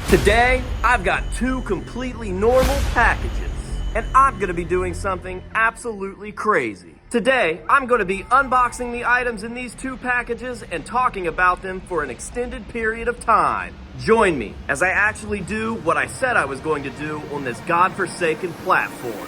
Today, I've got two completely normal packages, and I'm gonna be doing something absolutely crazy. Today, I'm gonna be unboxing the items in these two packages and talking about them for an extended period of time. Join me as I actually do what I said I was going to do on this godforsaken platform.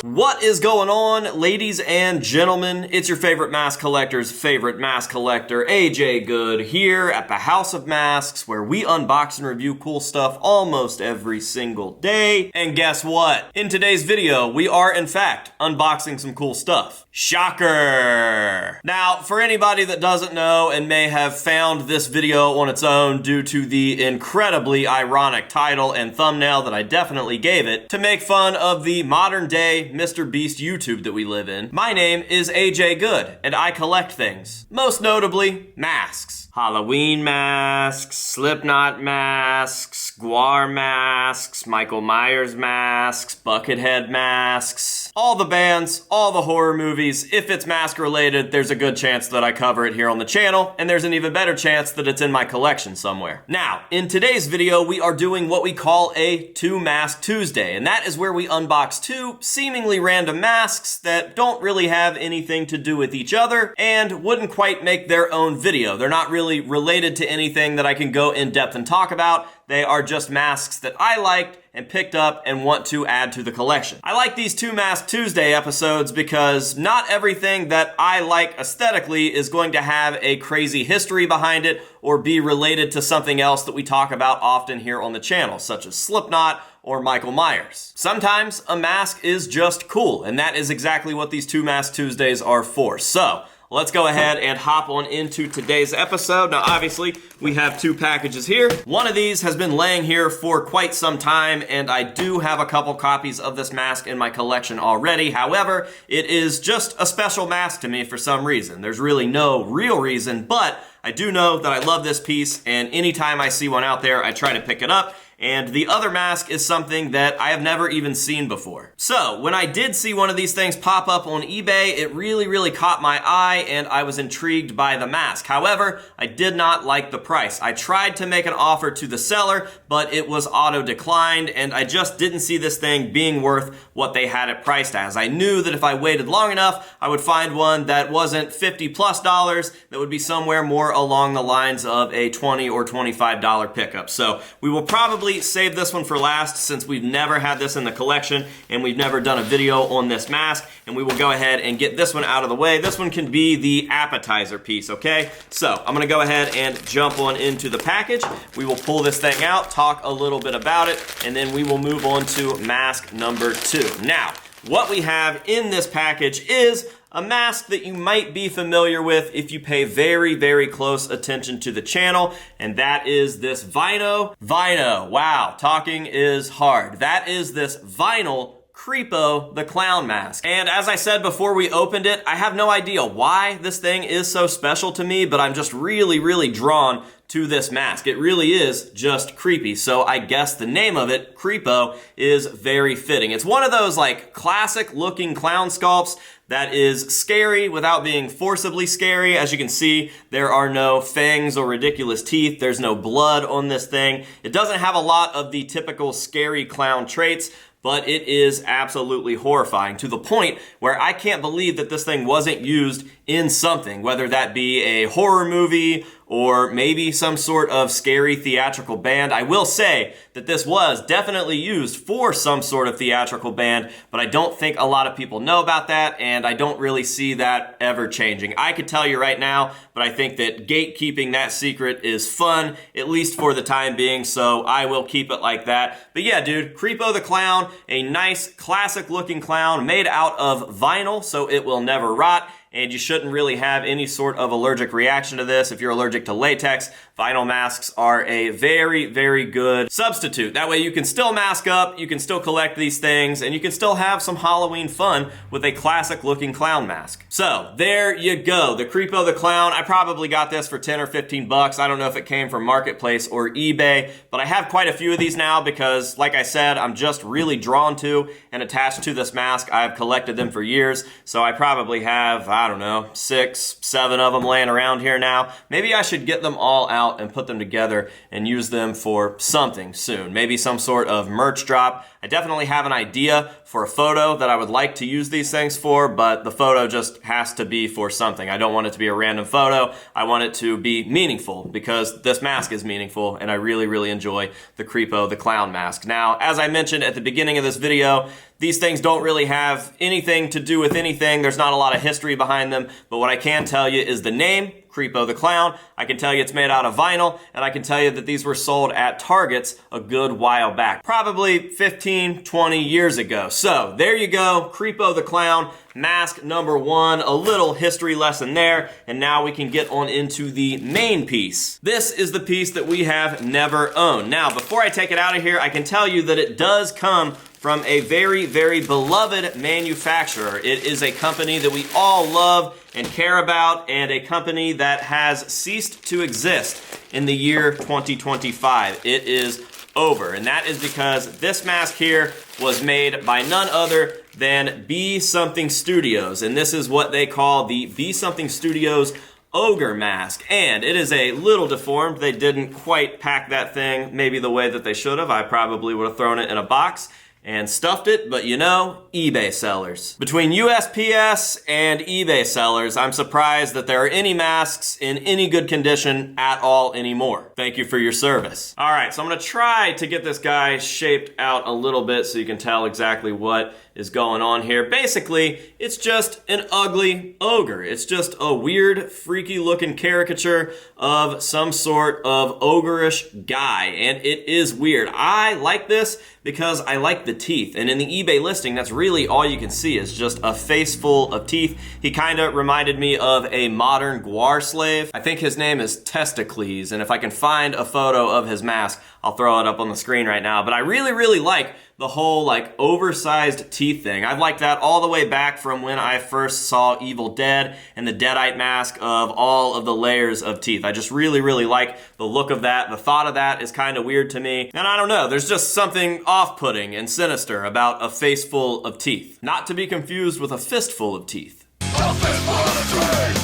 What is going on, ladies and gentlemen? It's your favorite mask collector's favorite mask collector, AJ Good, here at the House of Masks, where we unbox and review cool stuff almost every single day. And guess what? In today's video, we are in fact unboxing some cool stuff. Shocker! Now, for anybody that doesn't know and may have found this video on its own due to the incredibly ironic title and thumbnail that I definitely gave it, to make fun of the modern day Mr. Beast YouTube that we live in, my name is AJ Good, and I collect things. Most notably, masks. Halloween masks, Slipknot masks, Guar masks, Michael Myers masks, Buckethead masks, all the bands, all the horror movies. If it's mask related, there's a good chance that I cover it here on the channel, and there's an even better chance that it's in my collection somewhere. Now, in today's video, we are doing what we call a Two Mask Tuesday, and that is where we unbox two seemingly random masks that don't really have anything to do with each other and wouldn't quite make their own video. They're not really related to anything that I can go in depth and talk about. They are just masks that I liked and picked up and want to add to the collection. I like these Two Mask Tuesday episodes because not everything that I like aesthetically is going to have a crazy history behind it or be related to something else that we talk about often here on the channel, such as Slipknot or Michael Myers. Sometimes a mask is just cool, and that is exactly what these Two Mask Tuesdays are for. So, let's go ahead and hop on into today's episode. Now, obviously, we have two packages here. One of these has been laying here for quite some time, and I do have a couple copies of this mask in my collection already. However, it is just a special mask to me for some reason. There's really no real reason, but I do know that I love this piece, and anytime I see one out there, I try to pick it up. And the other mask is something that I have never even seen before. So, when I did see one of these things pop up on eBay, it really caught my eye and I was intrigued by the mask. However, I did not like the price. I tried to make an offer to the seller, but it was auto-declined, and I just didn't see this thing being worth what they had it priced as. I knew that if I waited long enough, I would find one that wasn't $50+, that would be somewhere more along the lines of a $20 or $25 pickup. So, we will probably save this one for last since we've never had this in the collection and we've never done a video on this mask, and we will go ahead and get this one out of the way. This one can be the appetizer piece, okay? So I'm gonna go ahead and jump on into the package. We will pull this thing out, talk a little bit about it, and then we will move on to mask number 2. Now, what we have in this package is a mask that you might be familiar with if you pay very close attention to the channel, and that is this Vinyl, wow, talking is hard. That is this vinyl Crepo the clown mask. And as I said before we opened it, I have no idea why this thing is so special to me, but I'm just really drawn to this mask. It really is just creepy. So I guess the name of it, Crepo, is very fitting. It's one of those like classic looking clown sculpts that is scary without being forcibly scary. As you can see, there are no fangs or ridiculous teeth. There's no blood on this thing. It doesn't have a lot of the typical scary clown traits, but it is absolutely horrifying to the point where I can't believe that this thing wasn't used in something, whether that be a horror movie or maybe some sort of scary theatrical band. I will say that this was definitely used for some sort of theatrical band, but I don't think a lot of people know about that, and I don't really see that ever changing. I could tell you right now, but I think that gatekeeping that secret is fun, at least for the time being, so I will keep it like that. But yeah, dude, Crepo the Clown, a nice classic looking clown made out of vinyl, so it will never rot. and you shouldn't really have any sort of allergic reaction to this. If you're allergic to latex, vinyl masks are a very, very good substitute. That way you can still mask up, you can still collect these things, and you can still have some Halloween fun with a classic looking clown mask. So there you go, the Crepo the Clown. I probably got this for 10 or 15 bucks. I don't know if it came from Marketplace or eBay, but I have quite a few of these now because, like I said, I'm just really drawn to and attached to this mask. I've collected them for years, so I probably have, I don't know, 6, 7 of them laying around here now. Maybe I should get them all out and put them together and use them for something soon. Maybe some sort of merch drop. I definitely have an idea for a photo that I would like to use these things for, but the photo just has to be for something. I don't want it to be a random photo. I want it to be meaningful because this mask is meaningful and I really, really enjoy the Crepo the Clown mask. Now, as I mentioned at the beginning of this video, these things don't really have anything to do with anything. There's not a lot of history behind them, but what I can tell you is the name, Crepo the Clown. I can tell you it's made out of vinyl, and I can tell you that these were sold at Targets a good while back, probably 15, 20 years ago. So there you go, Crepo the Clown, mask number 1, a little history lesson there, and now we can get on into the main piece. This is the piece that we have never owned. Now, before I take it out of here, I can tell you that it does come from a very, very beloved manufacturer. It is a company that we all love and care about, and a company that has ceased to exist in the year 2025. It is over, and that is because this mask here was made by none other than Be Something Studios, and this is what they call the Be Something Studios ogre mask, and it is a little deformed. They didn't quite pack that thing maybe the way that they should have. I probably would have thrown it in a box and stuffed it, but you know, eBay sellers. Between USPS and eBay sellers, I'm surprised that there are any masks in any good condition at all anymore. Thank you for your service. All right, so I'm gonna try to get this guy shaped out a little bit so you can tell exactly what is going on here. Basically, it's just an ugly ogre. It's just a weird, freaky looking caricature of some sort of ogreish guy, and it is weird. I like this because I like the teeth, and in the eBay listing, that's really all you can see is just a face full of teeth. He kind of reminded me of a modern Gwar slave. I think his name is Testicles, and if I can find a photo of his mask, I'll throw it up on the screen right now. But I really, really like the whole like oversized teeth thing. I've liked that all the way back from when I first saw Evil Dead and the Deadite mask of all of the layers of teeth. I just really, really like the look of that. The thought of that is kind of weird to me. And I don't know, there's just something off-putting and sinister about a face full of teeth. Not to be confused with a fistful of teeth. A fistful of teeth.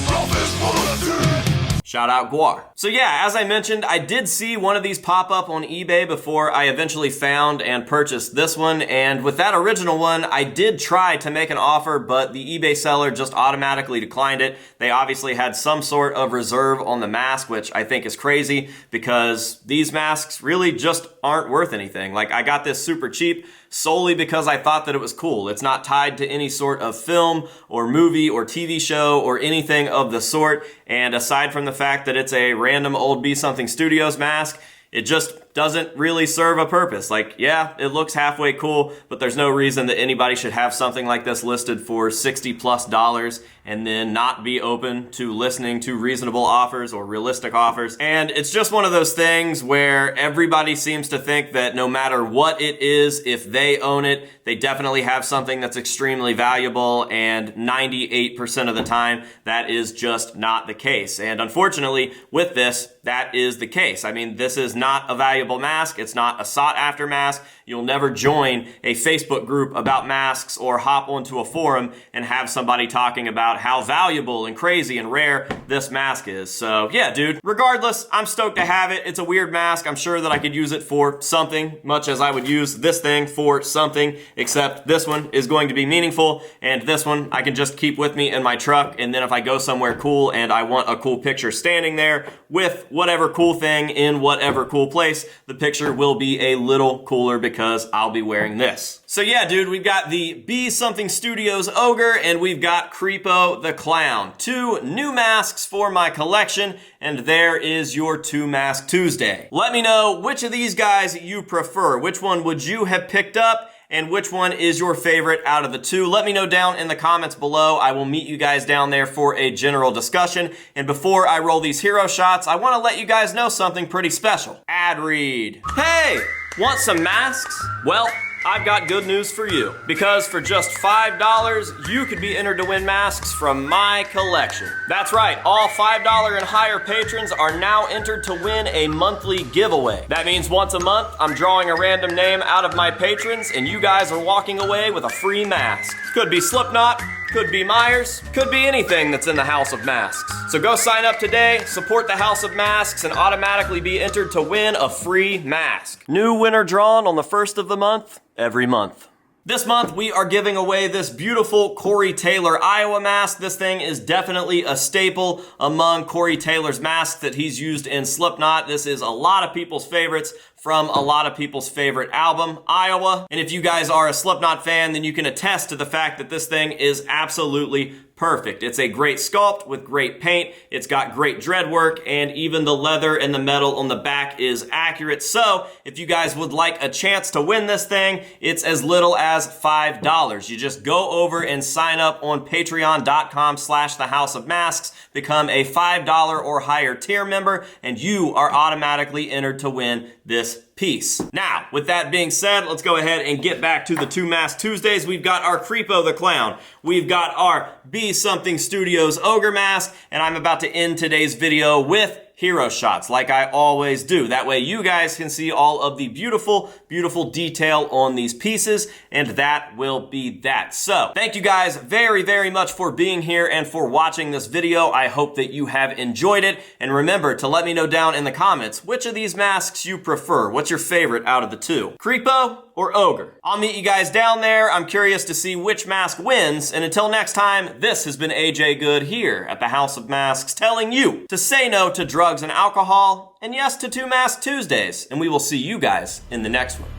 A fistful of teeth. Shout out Gwar. So yeah, as I mentioned, I did see one of these pop up on eBay before I eventually found and purchased this one, and with that original one, I did try to make an offer, but the eBay seller just automatically declined it. They obviously had some sort of reserve on the mask, which I think is crazy because these masks really just aren't worth anything. Like, I got this super cheap solely because I thought that it was cool. It's not tied to any sort of film or movie or TV show or anything of the sort. And aside from the fact that it's a random old Be Something Studios mask, it just doesn't really serve a purpose. Like, yeah, it looks halfway cool, but there's no reason that anybody should have something like this listed for $60+ and then not be open to listening to reasonable offers or realistic offers. And it's just one of those things where everybody seems to think that no matter what it is, if they own it, they definitely have something that's extremely valuable, and 98% of the time, that is just not the case. And unfortunately, with this, that is the case. I mean, this is not a valuable mask. It's not a sought after mask. You'll never join a Facebook group about masks or hop onto a forum and have somebody talking about how valuable and crazy and rare this mask is. So yeah, dude, regardless, I'm stoked to have it. It's a weird mask. I'm sure that I could use it for something, much as I would use this thing for something, except this one is going to be meaningful, and this one I can just keep with me in my truck, and then if I go somewhere cool and I want a cool picture standing there with whatever cool thing in whatever cool place, the picture will be a little cooler because I'll be wearing this. So yeah, dude, we've got the Be Something Studios Ogre, and we've got Crepo the Clown. 2 new masks for my collection, and there is your 2 Mask Tuesday. Let me know which of these guys you prefer. Which one would you have picked up? and which one is your favorite out of the two. Let me know down in the comments below. I will meet you guys down there for a general discussion. And before I roll these hero shots, I want to let you guys know something pretty special. Ad read. Hey, want some masks? Well, I've got good news for you, because for just $5, you could be entered to win masks from my collection. That's right, all $5 and higher patrons are now entered to win a monthly giveaway. That means once a month, I'm drawing a random name out of my patrons, and you guys are walking away with a free mask. Could be Slipknot, could be Myers, could be anything that's in the House of Masks. So go sign up today, support the House of Masks, and automatically be entered to win a free mask. New winner drawn on the 1st of the month, every month. This month, we are giving away this beautiful Corey Taylor Iowa mask. This thing is definitely a staple among Corey Taylor's masks that he's used in Slipknot. This is a lot of people's favorites from a lot of people's favorite album, Iowa. And if you guys are a Slipknot fan, then you can attest to the fact that this thing is absolutely perfect. It's a great sculpt with great paint. It's got great dread work, and even the leather and the metal on the back is accurate. So if you guys would like a chance to win this thing, it's as little as $5. You just go over and sign up on patreon.com/thehouseofmasks, become a $5 or higher tier member, and you are automatically entered to win this piece. Now, with that being said, let's go ahead and get back to the Two Mask Tuesdays. We've got our Crepo the Clown. We've got our Be Something Studios Ogre mask, and I'm about to end today's video with hero shots, like I always do. That way you guys can see all of the beautiful, beautiful detail on these pieces, and that will be that. So, thank you guys very, very much for being here and for watching this video. I hope that you have enjoyed it, and remember to let me know down in the comments which of these masks you prefer. What's your favorite out of the two? Crepo or Ogre? I'll meet you guys down there. I'm curious to see which mask wins, and until next time, this has been AJ Good here at the House of Masks, telling you to say no to drugs and alcohol, and yes to Two Mask Tuesdays, and we will see you guys in the next one.